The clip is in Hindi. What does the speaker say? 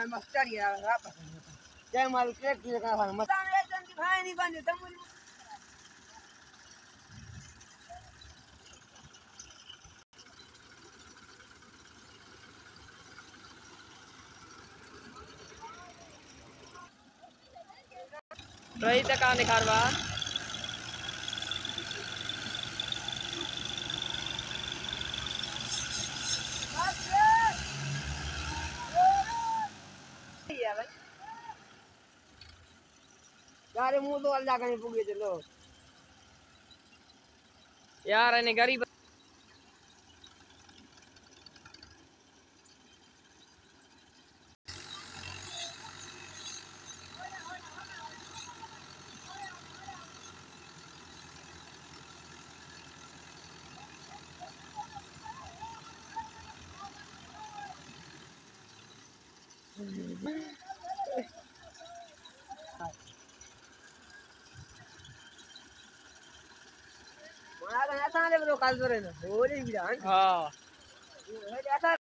मस्टर यार जय माल ट्रैक की का भाई मत भाई नहीं बने तुम रही तक आने खारवा यार मुंह तो अल्लाह का नहीं पुगे चलो यार इन्हें गरीब मारा ऐसा ले बरो काल तो रे ना होली भी जान हाँ ऐसा